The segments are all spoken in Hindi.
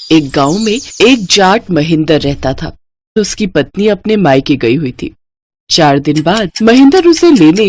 एक गांव में एक जाट महेंद्र रहता था। उसकी पत्नी अपने मायके गई हुई थी। 4 दिन बाद महेंद्र उसे लेने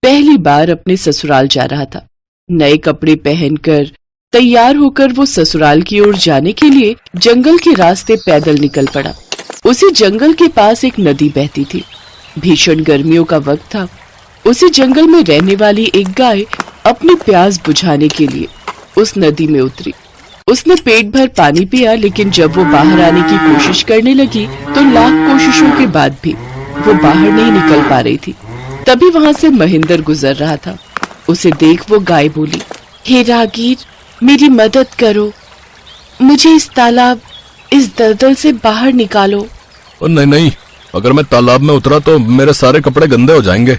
पहली बार अपने ससुराल जा रहा था। नए कपड़े पहनकर तैयार होकर वो ससुराल की ओर जाने के लिए जंगल के रास्ते पैदल निकल पड़ा। उसी जंगल के पास एक नदी बहती थी। भीषण गर्मियों का वक्त था। उसी जंगल में रहने वाली एक गाय अपनी प्यास बुझाने के लिए उस नदी में उतरी। उसने पेट भर पानी पिया, लेकिन जब वो बाहर आने की कोशिश करने लगी तो लाख कोशिशों के बाद भी वो बाहर नहीं निकल पा रही थी। तभी वहां से महेंद्र गुजर रहा था। उसे देख वो गाय बोली, हे राहगीर, मेरी मदद करो, मुझे इस तालाब, इस दलदल से बाहर निकालो। नहीं नहीं, अगर मैं तालाब में उतरा तो मेरे सारे कपड़े गंदे हो जाएंगे।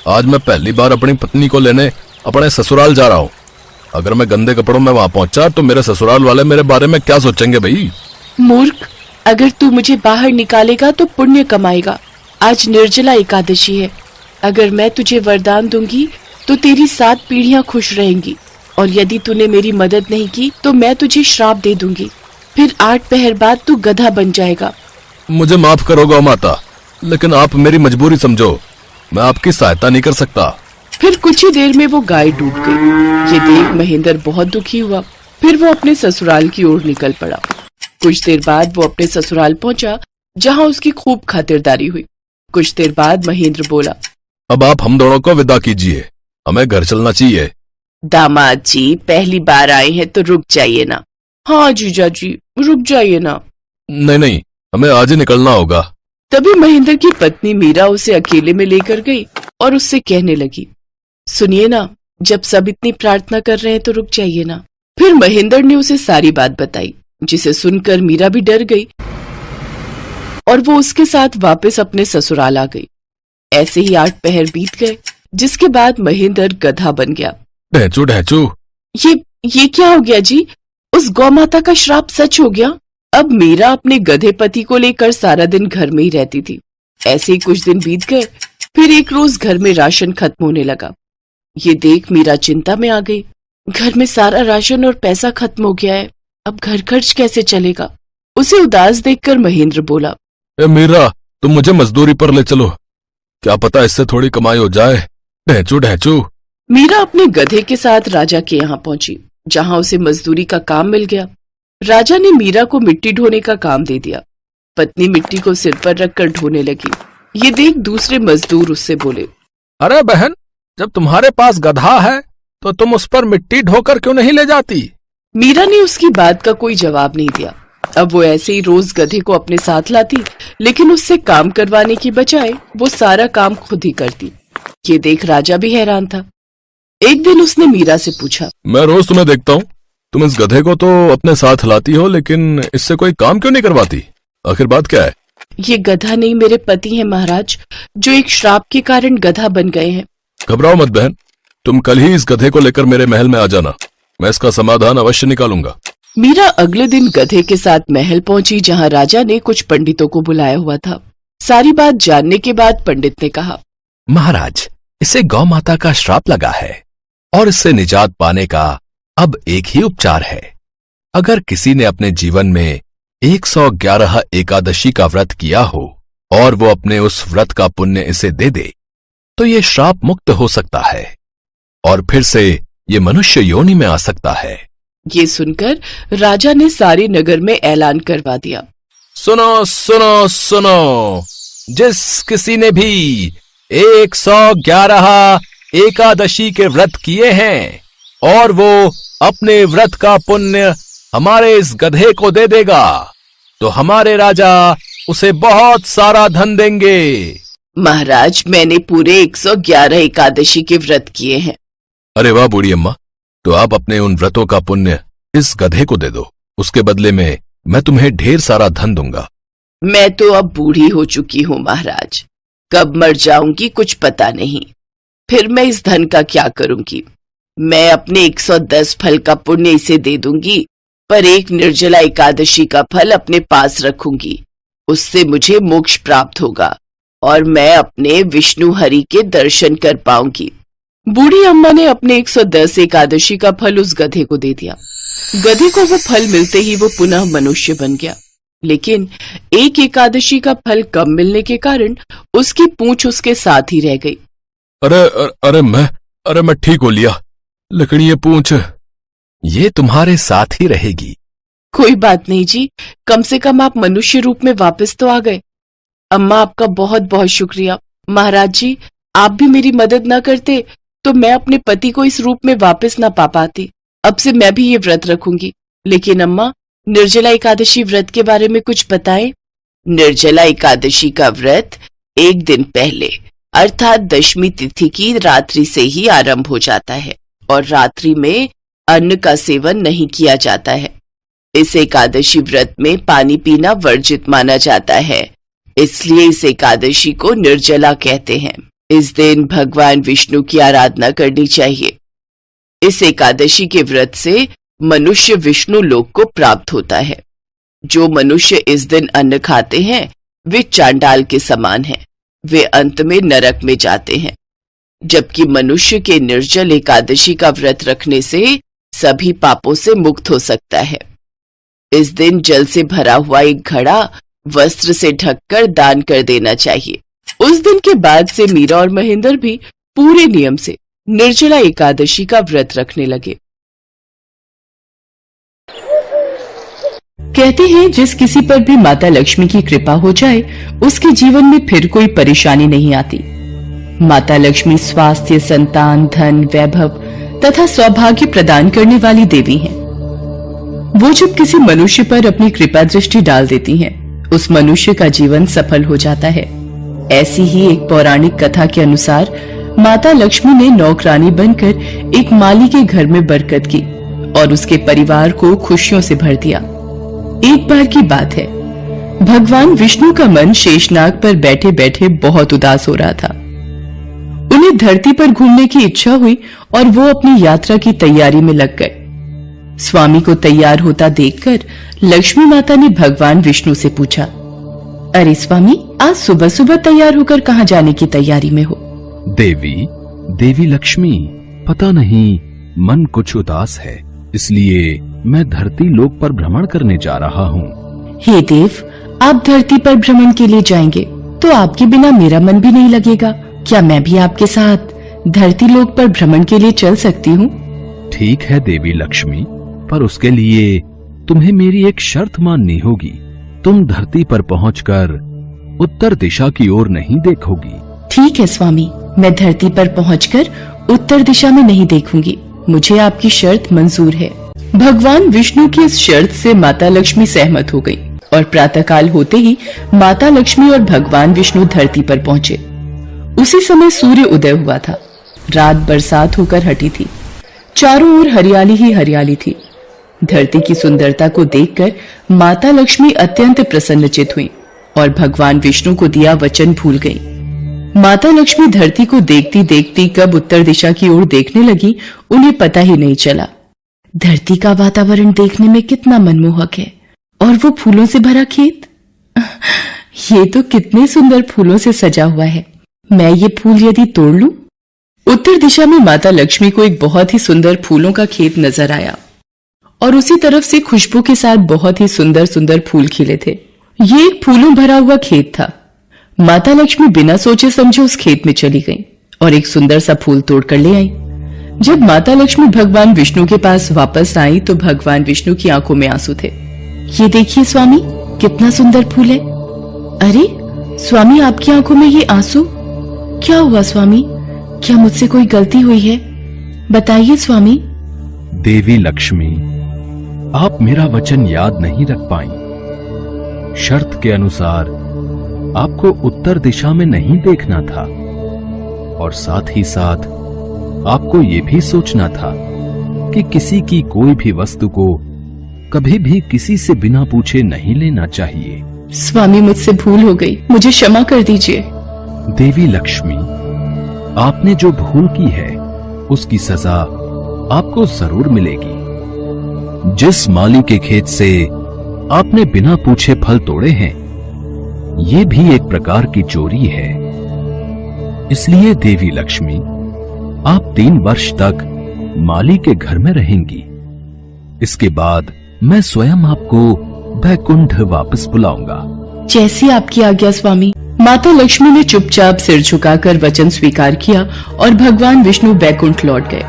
आज मैं पहली बार अपनी पत्नी को लेने अपने ससुराल जा रहा हूँ। अगर मैं गंदे कपड़ों में वहां पहुंचा तो मेरे ससुराल वाले मेरे बारे में क्या सोचेंगे भाई? मूर्ख, अगर तू मुझे बाहर निकालेगा तो पुण्य कमाएगा। आज निर्जला एकादशी है। अगर मैं तुझे वरदान दूंगी तो तेरी 7 पीढ़ियां खुश रहेंगी, और यदि तूने मेरी मदद नहीं की तो मैं तुझे श्राप दे दूंगी। फिर 8 पहर बाद तू गधा बन जाएगा। मुझे माफ करो गौ माता, लेकिन आप मेरी मजबूरी समझो। मैं आपकी सहायता नहीं कर सकता। फिर कुछ ही देर में वो गाय डूब गई। ये देख महेंद्र बहुत दुखी हुआ। फिर वो अपने ससुराल की ओर निकल पड़ा। कुछ देर बाद वो अपने ससुराल पहुंचा, जहां उसकी खूब खातिरदारी हुई। कुछ देर बाद महेंद्र बोला, अब आप हम दोनों को विदा कीजिए, हमें घर चलना चाहिए। दामाद जी, पहली बार आए हैं तो रुक जाइए ना। हाँ जीजा जी, रुक जाइए ना। नहीं नहीं, हमें आज ही निकलना होगा। तभी महेंद्र की पत्नी मीरा उसे अकेले में लेकर गई और उससे कहने लगी, सुनिए ना, जब सब इतनी प्रार्थना कर रहे हैं तो रुक जाइए ना। फिर महेंद्र ने उसे सारी बात बताई, जिसे सुनकर मीरा भी डर गई और वो उसके साथ वापस अपने ससुराल आ गई। ऐसे ही 8 पहर बीत गए, जिसके बाद महेंद्र गधा बन गया। ढैचू ढैचू, ये क्या हो गया जी? उस गौ माता का श्राप सच हो गया। अब मीरा अपने गधे पति को लेकर सारा दिन घर में ही रहती थी। ऐसे ही कुछ दिन बीत गए। फिर एक रोज घर में राशन खत्म होने लगा। ये देख मीरा चिंता में आ गई। घर में सारा राशन और पैसा खत्म हो गया है, अब घर खर्च कैसे चलेगा? उसे उदास देखकर महेंद्र बोला, मीरा, तुम मुझे मजदूरी पर ले चलो, क्या पता इससे थोड़ी कमाई हो जाए। ढैचू ढैचू। मीरा अपने गधे के साथ राजा के यहाँ पहुंची, जहाँ उसे मजदूरी का काम मिल गया। राजा ने मीरा को मिट्टी ढोने का काम दे दिया। पत्नी मिट्टी को सिर पर रखकर ढोने लगी। ये देख दूसरे मजदूर उससे बोले, अरे बहन, जब तुम्हारे पास गधा है तो तुम उस पर मिट्टी ढोकर क्यों नहीं ले जाती? मीरा ने उसकी बात का कोई जवाब नहीं दिया। अब वो ऐसे ही रोज गधे को अपने साथ लाती, लेकिन उससे काम करवाने की बजाय वो सारा काम खुद ही करती। ये देख राजा भी हैरान था। एक दिन उसने मीरा से पूछा, मैं रोज तुम्हें देखता हूँ, तुम इस गधे को तो अपने साथ लाती हो, लेकिन इससे कोई काम क्यों नहीं करवाती? आखिर बात क्या है? ये गधा नहीं, मेरे पति हैं महाराज, जो एक श्राप के कारण गधा बन गए हैं। घबराओ मत बहन, तुम कल ही इस गधे को लेकर मेरे महल में आ जाना, मैं इसका समाधान अवश्य निकालूंगा। मीरा अगले दिन गधे के साथ महल पहुंची, जहां राजा ने कुछ पंडितों को बुलाया हुआ था। सारी बात जानने के बाद पंडित ने कहा, महाराज, इसे गौ माता का श्राप लगा है और इससे निजात पाने का अब एक ही उपचार है। अगर किसी ने अपने जीवन में 111 एकादशी का व्रत किया हो और वो अपने उस व्रत का पुण्य इसे दे दे तो ये श्राप मुक्त हो सकता है और फिर से ये मनुष्य योनि में आ सकता है। ये सुनकर राजा ने सारे नगर में ऐलान करवा दिया, सुनो सुनो सुनो, जिस किसी ने भी 111 एकादशी के व्रत किए हैं और वो अपने व्रत का पुण्य हमारे इस गधे को दे देगा तो हमारे राजा उसे बहुत सारा धन देंगे। महाराज, मैंने पूरे 111 एकादशी के व्रत किए हैं। अरे वाह बूढ़ी अम्मा, तो आप अपने उन व्रतों का पुण्य इस गधे को दे दो, उसके बदले में मैं तुम्हें ढेर सारा धन दूंगा। मैं तो अब बूढ़ी हो चुकी हूँ महाराज, कब मर जाऊंगी कुछ पता नहीं, फिर मैं इस धन का क्या करूंगी? मैं अपने 110 फल का पुण्य इसे दे दूंगी, पर एक निर्जला एकादशी का फल अपने पास रखूंगी। उससे मुझे मोक्ष प्राप्त होगा और मैं अपने विष्णु हरि के दर्शन कर पाऊंगी। बूढ़ी अम्मा ने अपने 110 एकादशी का फल उस गधे को दे दिया। गधे को वो फल मिलते ही वो पुनः मनुष्य बन गया, लेकिन एक एकादशी का फल कम मिलने के कारण उसकी पूंछ उसके साथ ही रह गई। अरे मैं ठीक हो लिया, लेकिन ये पूंछ ये तुम्हारे साथ ही रहेगी। कोई बात नहीं जी, कम से कम आप मनुष्य रूप में वापस तो आ गए। अम्मा आपका बहुत बहुत शुक्रिया। महाराज जी, आप भी मेरी मदद ना करते तो मैं अपने पति को इस रूप में वापस ना पा पाती। अब से मैं भी ये व्रत रखूंगी। लेकिन अम्मा, निर्जला एकादशी व्रत के बारे में कुछ बताएं। निर्जला एकादशी का व्रत एक दिन पहले अर्थात दशमी तिथि की रात्रि से ही आरंभ हो जाता है और रात्रि में अन्न का सेवन नहीं किया जाता है। इस एकादशी व्रत में पानी पीना वर्जित माना जाता है, इसलिए इस एकादशी को निर्जला कहते हैं। इस दिन भगवान विष्णु की आराधना करनी चाहिए। इस एकादशी के व्रत से मनुष्य विष्णु लोक को प्राप्त होता है। जो मनुष्य इस दिन अन्न खाते हैं वे चांडाल के समान हैं, वे अंत में नरक में जाते हैं। जबकि मनुष्य के निर्जल एकादशी का व्रत रखने से सभी पापों से मुक्त हो सकता है। इस दिन जल से भरा हुआ एक घड़ा वस्त्र से ढककर दान कर देना चाहिए। उस दिन के बाद से मीरा और महेंद्र भी पूरे नियम से निर्जला एकादशी का व्रत रखने लगे। कहते हैं जिस किसी पर भी माता लक्ष्मी की कृपा हो जाए उसके जीवन में फिर कोई परेशानी नहीं आती। माता लक्ष्मी स्वास्थ्य, संतान, धन, वैभव तथा सौभाग्य प्रदान करने वाली देवी हैं। वो जब किसी मनुष्य पर अपनी कृपा दृष्टि डाल देती हैं, उस मनुष्य का जीवन सफल हो जाता है। ऐसी ही एक पौराणिक कथा के अनुसार माता लक्ष्मी ने नौकरानी बनकर एक माली के घर में बरकत की और उसके परिवार को खुशियों से भर दिया। एक बार की बात है, भगवान विष्णु का मन शेषनाग पर बैठे बैठे बहुत उदास हो रहा था। उन्हें धरती पर घूमने की इच्छा हुई और वो अपनी यात्रा की तैयारी में लग गए। स्वामी को तैयार होता देखकर लक्ष्मी माता ने भगवान विष्णु से पूछा, अरे स्वामी, आज सुबह सुबह तैयार होकर कहाँ जाने की तैयारी में हो? देवी लक्ष्मी, पता नहीं मन कुछ उदास है, इसलिए मैं धरती लोक पर भ्रमण करने जा रहा हूँ। हे देव, आप धरती पर भ्रमण के लिए जाएंगे तो आपके बिना मेरा मन भी नहीं लगेगा। क्या मैं भी आपके साथ धरती लोक पर भ्रमण के लिए चल सकती हूँ? ठीक है देवी लक्ष्मी, पर उसके लिए तुम्हें मेरी एक शर्त माननी होगी। तुम धरती पर पहुंचकर उत्तर दिशा की ओर नहीं देखोगी। ठीक है स्वामी, मैं धरती पर पहुंचकर उत्तर दिशा में नहीं देखूंगी। मुझे आपकी शर्त मंजूर है। भगवान विष्णु की इस शर्त से माता लक्ष्मी सहमत हो गई और प्रातःकाल होते ही माता लक्ष्मी और भगवान विष्णु धरती पर पहुंचे। उसी समय सूर्य उदय हुआ था। रात बरसात होकर हटी थी। चारों ओर हरियाली ही हरियाली थी। धरती की सुंदरता को देखकर माता लक्ष्मी अत्यंत प्रसन्नचित हुई और भगवान विष्णु को दिया वचन भूल गई। माता लक्ष्मी धरती को देखती देखती कब उत्तर दिशा की ओर देखने लगी, उन्हें पता ही नहीं चला। धरती का वातावरण देखने में कितना मनमोहक है और वो फूलों से भरा खेत, ये तो कितने सुंदर फूलों से सजा हुआ है। मैं ये फूल यदि तोड़ लूं? उत्तर दिशा में माता लक्ष्मी को एक बहुत ही सुंदर फूलों का खेत नजर आया और उसी तरफ से खुशबू के साथ बहुत ही सुंदर सुंदर फूल खिले थे। ये एक फूलों भरा हुआ खेत था। माता लक्ष्मी बिना सोचे समझे उस खेत में चली गई और एक सुंदर सा फूल तोड़कर ले आई। जब माता लक्ष्मी भगवान विष्णु के पास वापस आई तो भगवान विष्णु की आंखों में आंसू थे। ये देखिए स्वामी, कितना सुंदर फूल है। अरे स्वामी, आपकी आंखों में ये आंसू क्या हुआ? स्वामी, क्या मुझसे कोई गलती हुई है? बताइए स्वामी। देवी लक्ष्मी, आप मेरा वचन याद नहीं रख पाई। शर्त के अनुसार आपको उत्तर दिशा में नहीं देखना था और साथ ही साथ आपको ये भी सोचना था कि किसी की कोई भी वस्तु को कभी भी किसी से बिना पूछे नहीं लेना चाहिए। स्वामी, मुझसे भूल हो गई, मुझे क्षमा कर दीजिए। देवी लक्ष्मी, आपने जो भूल की है उसकी सजा आपको जरूर मिलेगी। जिस माली के खेत से आपने बिना पूछे फल तोड़े हैं, ये भी एक प्रकार की चोरी है। इसलिए देवी लक्ष्मी, आप 3 वर्ष तक माली के घर में रहेंगी। इसके बाद मैं स्वयं आपको बैकुंठ वापस बुलाऊंगा। जैसी आपकी आज्ञा स्वामी। माता लक्ष्मी ने चुपचाप सिर झुकाकर वचन स्वीकार किया और भगवान विष्णु बैकुंठ लौट गए।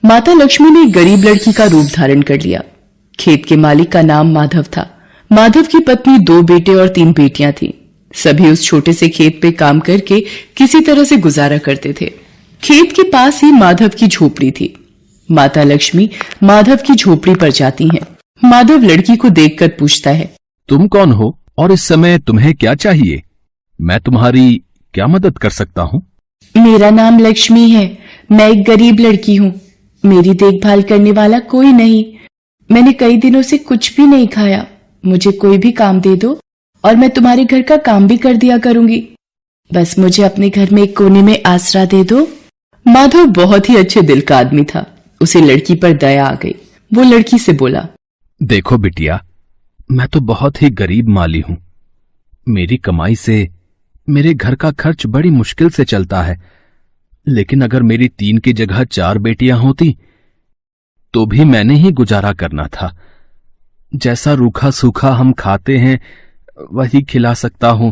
माता लक्ष्मी ने एक गरीब लड़की का रूप धारण कर लिया। खेत के मालिक का नाम माधव था। माधव की पत्नी 2 बेटे और 3 बेटियां थीं। सभी उस छोटे से खेत पे काम करके किसी तरह से गुजारा करते थे। खेत के पास ही माधव की झोपड़ी थी। माता लक्ष्मी माधव की झोपड़ी पर जाती हैं। माधव लड़की को देखकर पूछता है, तुम कौन हो और इस समय तुम्हें क्या चाहिए? मैं तुम्हारी क्या मदद कर सकता हूँ? मेरा नाम लक्ष्मी है। मैं एक गरीब लड़की हूँ। मेरी देखभाल करने वाला कोई नहीं। मैंने कई दिनों से कुछ भी नहीं खाया। मुझे कोई भी काम दे दो और मैं तुम्हारे घर का काम भी कर दिया करूंगी। बस मुझे अपने घर में एक कोने में आसरा दे दो। माधव बहुत ही अच्छे दिल का आदमी था। उसे लड़की पर दया आ गई। वो लड़की से बोला, देखो बिटिया, मैं तो बहुत ही गरीब माली हूं। मेरी कमाई से मेरे घर का खर्च बड़ी मुश्किल से चलता है। लेकिन अगर मेरी 3 की जगह 4 बेटियां होती तो भी मैंने ही गुजारा करना था। जैसा रूखा सूखा हम खाते हैं वही खिला सकता हूं।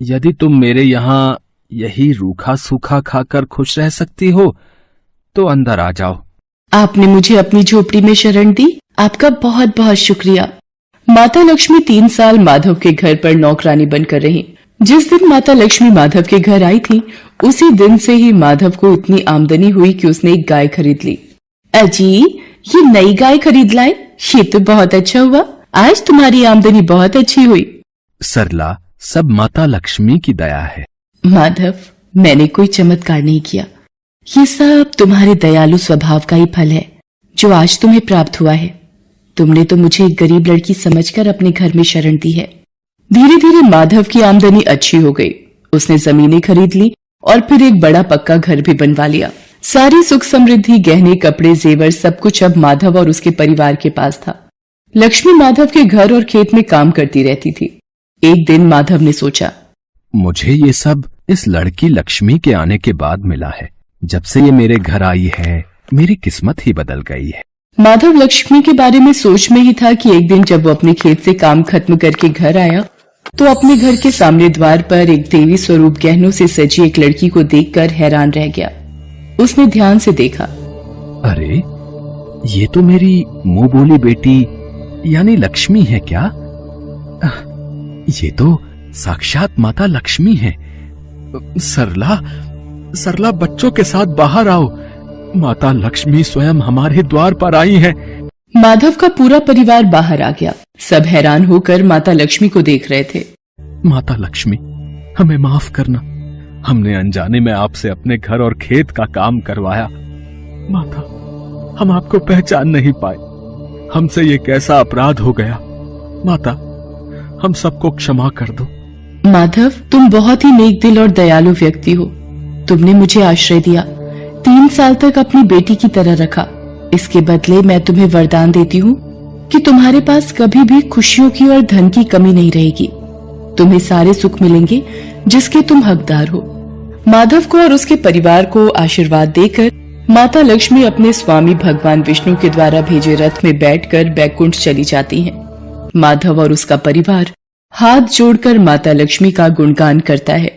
यदि तुम मेरे यहां यही रूखा सूखा खाकर खुश रह सकती हो तो अंदर आ जाओ। आपने मुझे अपनी झोपड़ी में शरण दी। आपका बहुत बहुत शुक्रिया। माता लक्ष्मी 3 साल माधव के घर पर नौकरानी बनकर रही। जिस दिन माता लक्ष्मी माधव के घर आई थी, उसी दिन से ही माधव को इतनी आमदनी हुई कि उसने एक गाय खरीद ली। अजी, ये नई गाय खरीद लाए? ये तो बहुत अच्छा हुआ। आज तुम्हारी आमदनी बहुत अच्छी हुई। सरला, सब माता लक्ष्मी की दया है। माधव, मैंने कोई चमत्कार नहीं किया। ये सब तुम्हारे दयालु स्वभाव का ही फल है जो आज तुम्हें प्राप्त हुआ है। तुमने तो मुझे एक गरीब लड़की समझकर अपने घर में शरण दी है। धीरे धीरे माधव की आमदनी अच्छी हो गई। उसने जमीनें खरीद ली और फिर एक बड़ा पक्का घर भी बनवा लिया। सारी सुख समृद्धि, गहने, कपड़े, जेवर सब कुछ अब माधव और उसके परिवार के पास था। लक्ष्मी माधव के घर और खेत में काम करती रहती थी। एक दिन माधव ने सोचा, मुझे ये सब इस लड़की लक्ष्मी के आने के बाद मिला है। जब से ये मेरे घर आई है, मेरी किस्मत ही बदल गई है। माधव लक्ष्मी के बारे में सोच में ही था कि एक दिन जब वो अपने खेत से काम खत्म करके घर आया तो अपने घर के सामने द्वार पर एक देवी स्वरूप गहनों से सजी एक लड़की को देखकर हैरान रह गया। उसने ध्यान से देखा। अरे, ये तो मेरी मुंह बोली बेटी यानी लक्ष्मी है क्या? ये तो साक्षात माता लक्ष्मी है। सरला, सरला, बच्चों के साथ बाहर आओ। माता लक्ष्मी स्वयं हमारे द्वार पर आई है। माधव का पूरा परिवार बाहर आ गया। सब हैरान होकर माता लक्ष्मी को देख रहे थे। माता लक्ष्मी, हमें माफ करना। हमने अनजाने में आपसे अपने घर और खेत का काम करवाया। माता, हम आपको पहचान नहीं पाए। हमसे ये कैसा अपराध हो गया। माता, हम सबको क्षमा कर दो। माधव, तुम बहुत ही नेक दिल और दयालु व्यक्ति हो। तुमने मुझे आश्रय दिया, 3 साल तक अपनी बेटी की तरह रखा। इसके बदले मैं तुम्हें वरदान देती हूँ कि तुम्हारे पास कभी भी खुशियों की और धन की कमी नहीं रहेगी। तुम्हें सारे सुख मिलेंगे जिसके तुम हकदार हो। माधव को और उसके परिवार को आशीर्वाद देकर माता लक्ष्मी अपने स्वामी भगवान विष्णु के द्वारा भेजे रथ में बैठकर बैकुंठ चली जाती हैं। माधव और उसका परिवार हाथ जोड़कर माता लक्ष्मी का गुणगान करता है।